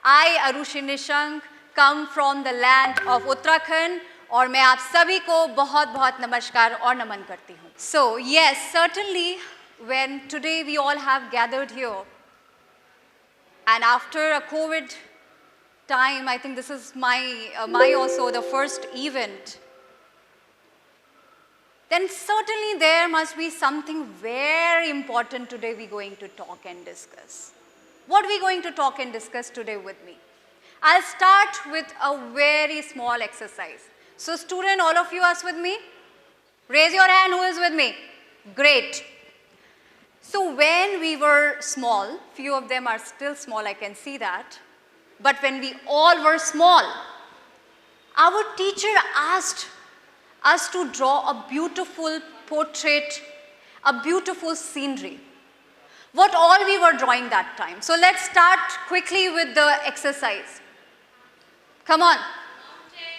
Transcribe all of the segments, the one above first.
I, Arushi Nishank, come from the land of Uttarakhand और मैं आप सभी को बहुत बहुत नमस्कार और नमन करती हूँ. So yes, certainly when today we all have gathered here and after a COVID time, I think this is my also the first event, then certainly there must be something very important today we're going to talk and discuss. What are we going to talk and discuss today with me? I'll start with a very small exercise. So student, all of you are with me? Raise your hand who is with me. Great. So when we were small, few of them are still small, I can see that. But when we all were small, our teacher asked us to draw a beautiful portrait, a beautiful scenery. What all we were drawing that time. So let's start quickly with the exercise. Come on.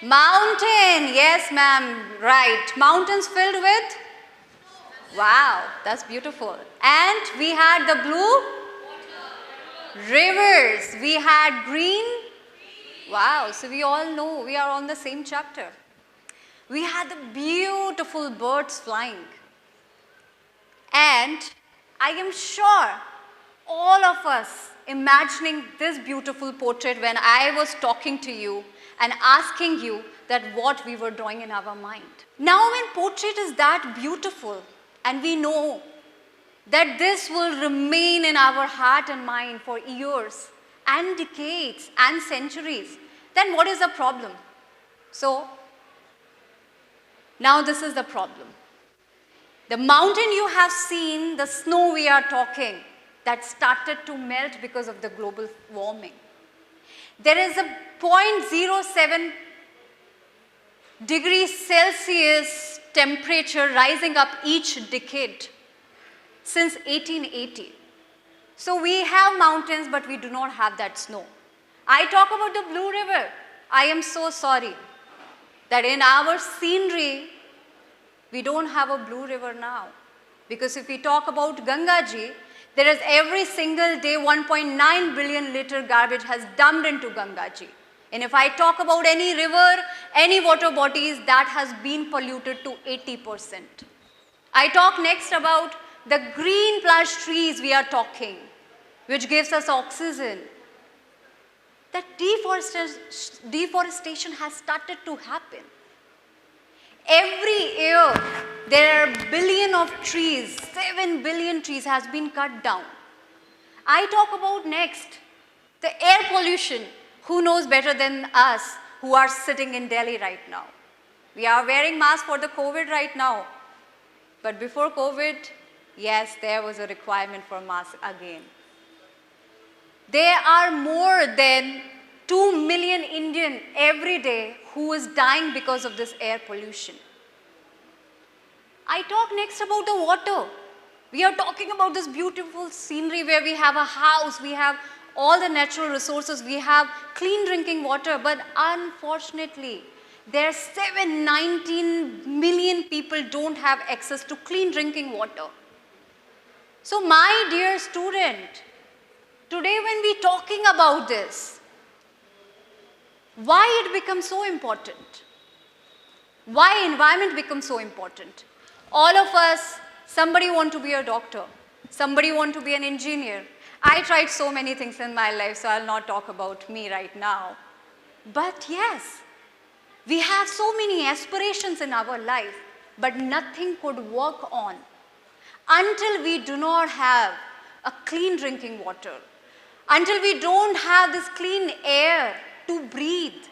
Mountain. Yes, ma'am. Right. Mountains filled with? Wow, that's beautiful. And we had the blue? Rivers. We had green? Wow, so we all know we are on the same chapter. We had the beautiful birds flying. And I am sure all of us imagining this beautiful portrait when I was talking to you and asking you that what we were drawing in our mind. Now when portrait is that beautiful and we know that this will remain in our heart and mind for years and decades and centuries, then what is the problem? So now this is the problem. The mountain you have seen, the snow we are talking, that started to melt because of the global warming. There is a 0.07 degrees Celsius temperature rising up each decade since 1880. So we have mountains, but we do not have that snow. I talk about the Blue River. I am so sorry that in our scenery, we don't have a Blue River now. Because if we talk about Ganga Ji, there is every single day 1.9 billion liter garbage has dumped into Ganga Ji. And if I talk about any river, any water bodies, that has been polluted to 80%. I talk next about the green plush trees we are talking, which gives us oxygen. That deforestation has started to happen. Every year, there are billion of trees, 7 billion trees has been cut down. I talk about next, the air pollution. Who knows better than us who are sitting in Delhi right now? We are wearing masks for the COVID right now. But before COVID, yes, there was a requirement for masks again. There are more than 2 million Indians every day who is dying because of this air pollution. I talk next about the water. We are talking about this beautiful scenery where we have a house, we have all the natural resources, we have clean drinking water, but unfortunately, there are 719 million people don't have access to clean drinking water. So my dear student, today when we talking about this, why it becomes so important? Why environment becomes so important? All of us, somebody want to be a doctor, somebody want to be an engineer. I tried so many things in my life, so I'll not talk about me right now. But yes, we have so many aspirations in our life, but nothing could work on until we do not have a clean drinking water, until we don't have this clean air to breathe,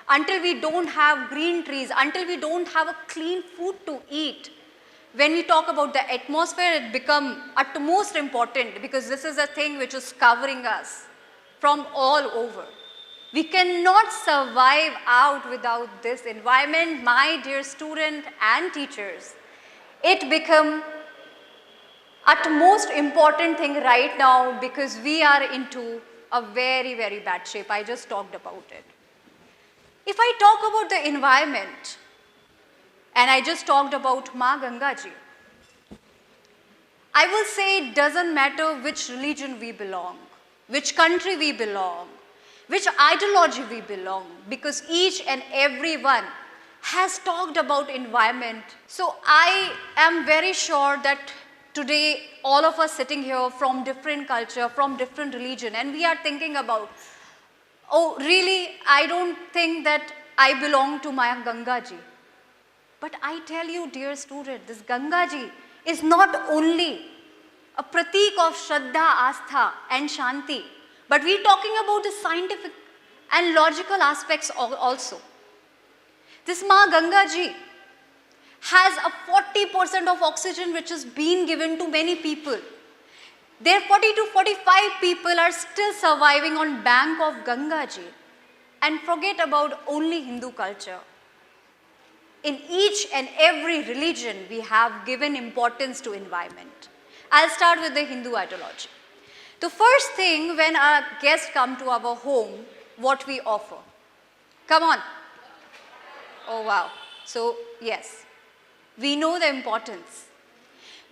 until we don't have green trees, until we don't have a clean food to eat. When we talk about the atmosphere, it becomes utmost important because this is a thing which is covering us from all over. We cannot survive out without this environment, my dear student and teachers. It becomes utmost important thing right now because we are into a very, very bad shape. I just talked about it. If I talk about the environment, and I just talked about Ma Ganga Ji, I will say it doesn't matter which religion we belong, which country we belong, which ideology we belong, because each and every one has talked about environment. So I am very sure that today all of us sitting here from different culture, from different religion, and we are thinking about, oh really, I don't think that I belong to my Gangaji. But I tell you, dear student, this Gangaji is not only a pratik of Shraddha, Astha and Shanti, but we are talking about the scientific and logical aspects also. This Ma Gangaji has a 40% of oxygen which is being given to many people. There 40 to 45 people are still surviving on bank of Gangaji. And forget about only Hindu culture. In each and every religion, we have given importance to environment. I'll start with the Hindu ideology. The first thing when our guests come to our home, what we offer? Come on. Oh wow. So yes, we know the importance.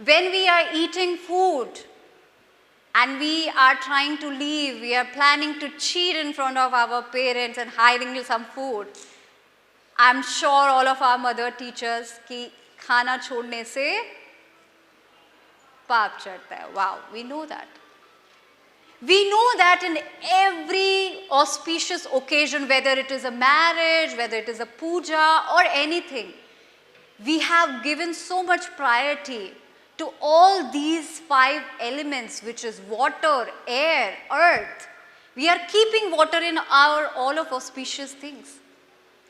When we are eating food and we are trying to leave, we are planning to cheat in front of our parents and hiding some food, I'm sure all of our mother teachers कि खाना छोड़ने से पाप चढ़ता है. Wow, we know that. We know that in every auspicious occasion, whether it is a marriage, whether it is a puja or anything, we have given so much priority to all these 5 elements, which is water, air, earth. We are keeping water in our all of auspicious things.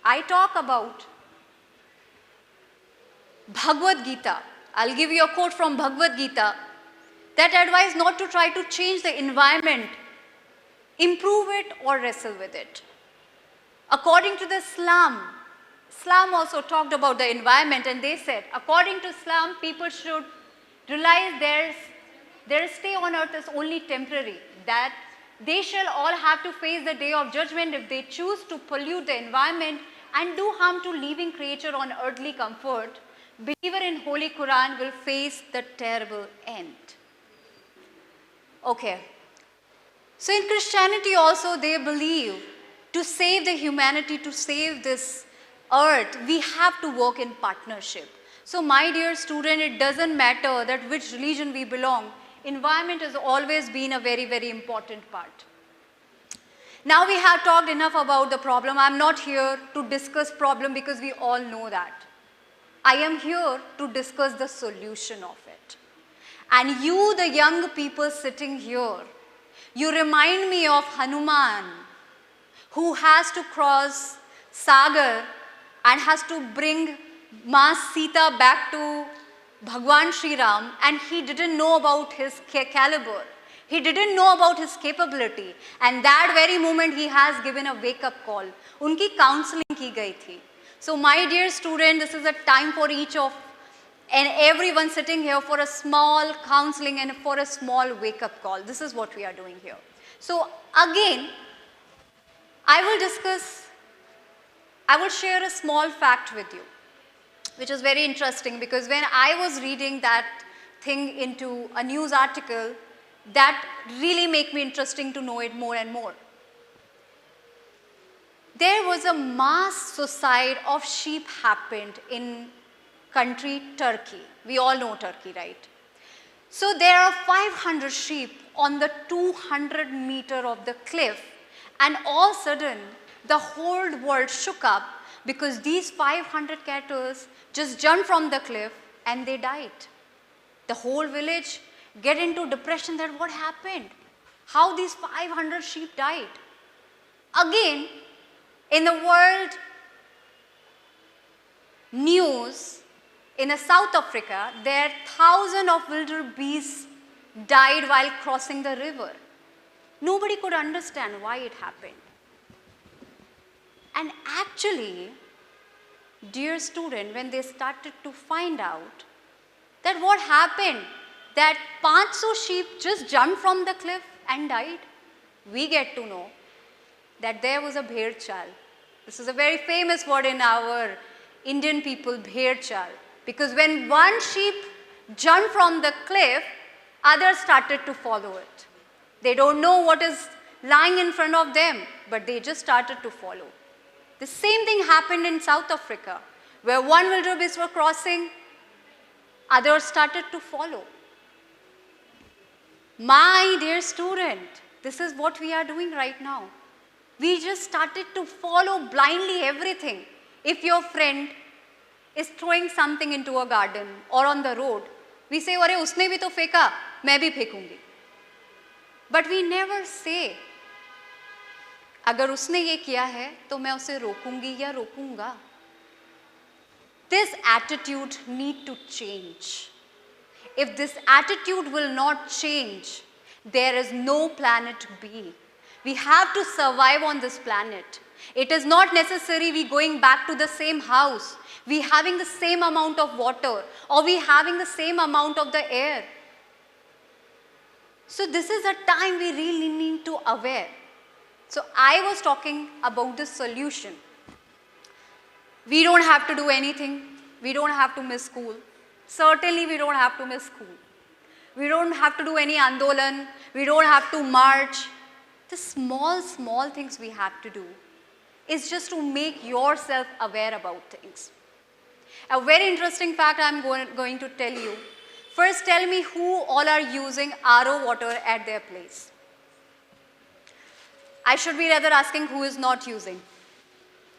I talk about Bhagavad Gita. I'll give you a quote from Bhagavad Gita that advise not to try to change the environment, improve it or wrestle with it. According to the Islam also talked about the environment, and they said, according to Islam, people should realize their stay on earth is only temporary, that they shall all have to face the day of judgment if they choose to pollute the environment and do harm to living creature on earthly comfort. Believer in Holy Quran will face the terrible end. Okay. So in Christianity also they believe to save the humanity, to save this earth, we have to work in partnership. So my dear student, it doesn't matter that which religion we belong, environment has always been a very, very important part. Now we have talked enough about the problem. I'm not here to discuss problem because we all know that. I am here to discuss the solution of it. And you, the young people sitting here, you remind me of Hanuman, who has to cross Sagar and has to bring Ma Sita back to Bhagwan Shri Ram, and he didn't know about his caliber. He didn't know about his capability. And that very moment he has given a wake-up call. Unki counseling ki gayi thi. So my dear student, this is a time for each of and everyone sitting here for a small counseling and for a small wake-up call. This is what we are doing here. So again, I will share a small fact with you, which is very interesting, because when I was reading that thing into a news article, that really made me interesting to know it more and more. There was a mass suicide of sheep happened in country Turkey. We all know Turkey, right? So there are 500 sheep on the 200-meter of the cliff, and all of a sudden the whole world shook up because these 500 cattle just jumped from the cliff and they died. The whole village get into depression that what happened? How these 500 sheep died? Again, in the world news, in South Africa, there thousands of wildebeest died while crossing the river. Nobody could understand why it happened. And actually, dear student, when they started to find out that what happened, that 500 sheep just jumped from the cliff and died, we get to know that there was a bher chal. This is a very famous word in our Indian people, bher chal. Because when one sheep jumped from the cliff, others started to follow it. They don't know what is lying in front of them. but they just started to follow. The same thing happened in South Africa, where one wildebeest were crossing, others started to follow. My dear student, this is what we are doing right now. We just started to follow blindly everything. If your friend is throwing something into a garden or on the road, we say, "Arey, usne bhi to feka, main bhi fekungi." But we never say, अगर उसने ये किया है तो मैं उसे रोकूंगी या रोकूंगा. This attitude need to change. If this attitude will not change, there is no planet B. We have to survive on this planet. It is not necessary we going back to the same house, we having the same amount of water, or we having the same amount of the air. So this is a time we really need to aware. So I was talking about the solution. We don't have to do anything. We don't have to miss school. Certainly we don't have to miss school. We don't have to do any andolan. We don't have to march. The small things we have to do is just to make yourself aware about things. A very interesting fact I'm going to tell you. First, tell me who all are using RO water at their place. I should be rather asking who is not using.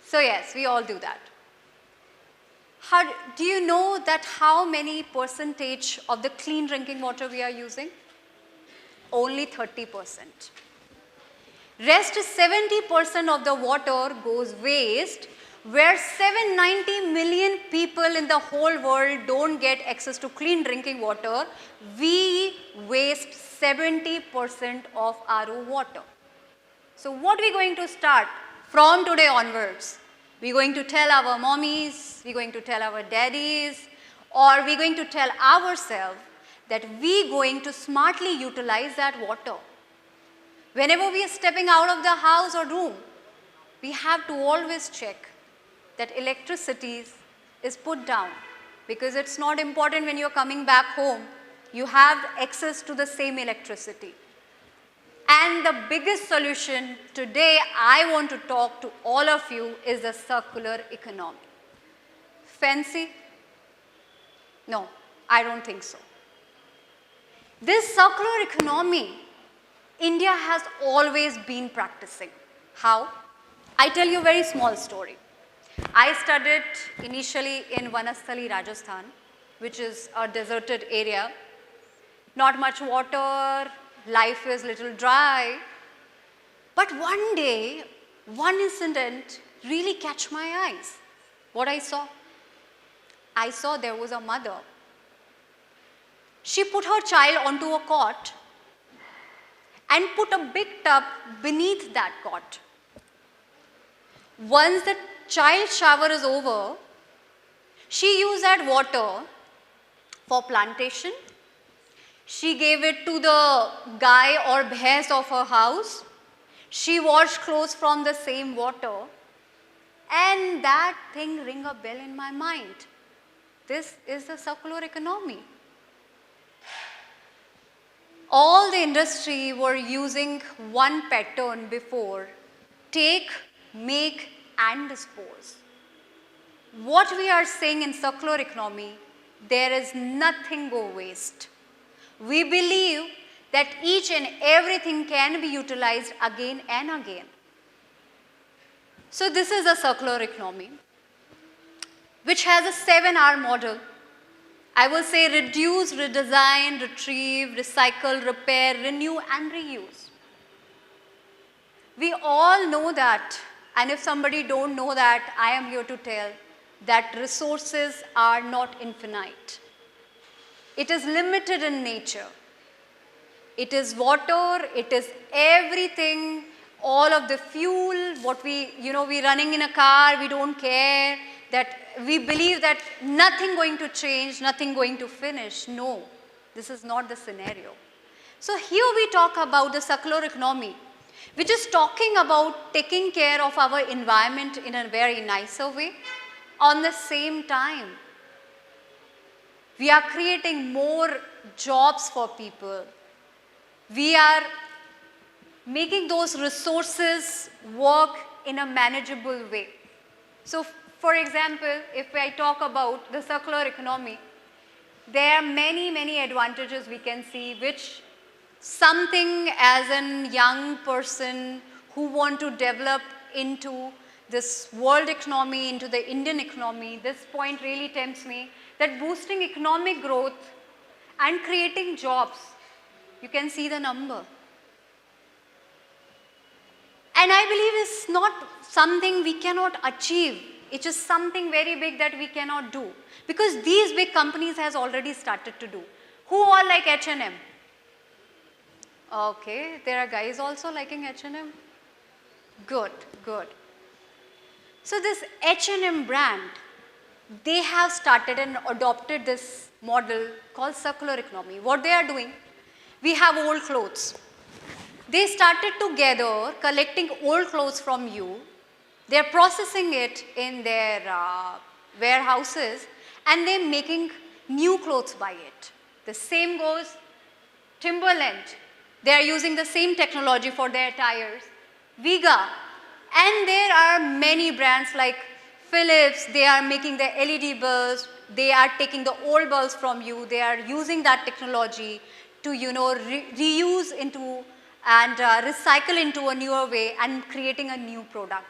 So yes, we all do that. Do you know that how many percentage of the clean drinking water we are using? Only 30%. Rest 70% of the water goes waste, where 790 million people in the whole world don't get access to clean drinking water. We waste 70% of RO water. So what are we going to start from today onwards? We're going to tell our mommies, we're going to tell our daddies, or we're going to tell ourselves that we're going to smartly utilize that water. Whenever we are stepping out of the house or room, we have to always check that electricity is put down, because it's not important when you're coming back home, you have access to the same electricity. And the biggest solution today I want to talk to all of you is the circular economy. Fancy? No, I don't think so. This circular economy, India has always been practicing. How? I tell you a very small story. I studied initially in Vanasthali, Rajasthan, which is a deserted area. Not much water, life is little dry. But one day, one incident really catch my eyes. What I saw there was a mother. She put her child onto a cot and put a big tub beneath that cot. Once the child shower is over, she used that water for plantation. She gave it to the guy or bhais of her house. She washed clothes from the same water. And that thing rang a bell in my mind. This is the circular economy. All the industry were using one pattern before: take, make and dispose. What we are saying in circular economy, there is nothing go waste. We believe that each and everything can be utilized again and again. So this is a circular economy which has a 7R model. I will say reduce, redesign, retrieve, recycle, repair, renew and reuse. We all know that, and if somebody don't know that, I am here to tell that resources are not infinite. It is limited in nature. It is water, it is everything, all of the fuel, what we running in a car, we don't care, that we believe that nothing going to change, nothing going to finish. No, this is not the scenario. So here we talk about the circular economy, which is talking about taking care of our environment in a very nicer way. On the same time, we are creating more jobs for people. We are making those resources work in a manageable way. So for example, if I talk about the circular economy, there are many advantages we can see, which something as a young person who want to develop into this world economy, into the Indian economy, this point really tempts me that boosting economic growth and creating jobs, you can see the number. And I believe it's not something we cannot achieve. It is something very big that we cannot do. Because these big companies has already started to do. Who all like H&M? Okay, there are guys also liking H&M. Good, good. So this H&M brand, they have started and adopted this model called circular economy. What they are doing, we have old clothes. They started together collecting old clothes from you. They are processing it in their warehouses and they're making new clothes by it. The same goes Timberland. They are using the same technology for their tires. Viga. And there are many brands like Philips. They are making the LED bulbs. They are taking the old bulbs from you. They are using that technology to, reuse into and recycle into a newer way and creating a new product.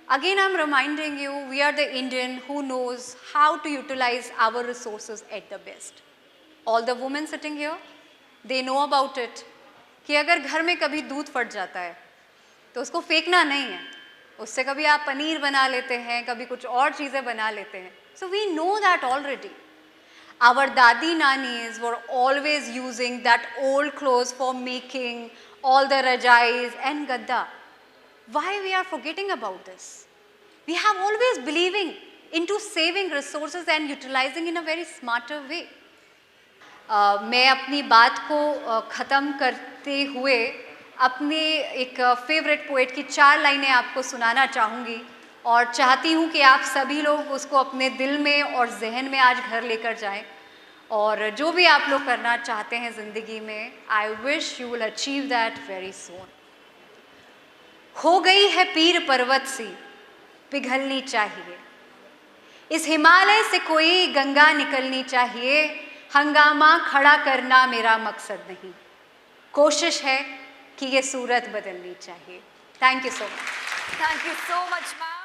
Again, I'm reminding you, we are the Indian who knows how to utilize our resources at the best. All the women sitting here, they know about it. कि अगर घर में कभी दूध फट जाता है, तो उसको फेंकना नहीं है. उससे कभी आप पनीर बना लेते हैं, कभी कुछ और चीज़ें बना लेते हैं. So we know that already. Our dadi nanis were always using that old clothes for making all the rajais and gadda. Why we are forgetting about this? We have always believing into saving resources and utilizing in a very smarter way. मैं अपनी बात को ख़त्म करते हुए अपने एक favourite poet की 4 लाइनें आपको सुनाना चाहूँगी और चाहती हूँ कि आप सभी लोग उसको अपने दिल में और जहन में आज घर लेकर जाएं और जो भी आप लोग करना चाहते हैं ज़िंदगी में, I wish you will achieve that very soon. हो गई है पीर पर्वत सी, पिघलनी चाहिए. इस हिमालय से कोई गंगा निकलनी चाहिए. हंगामा खड़ा करना मेरा मकसद नहीं, कोशिश है कि ये सूरत बदलनी चाहिए. Thank you so much. Thank you so much, ma'am.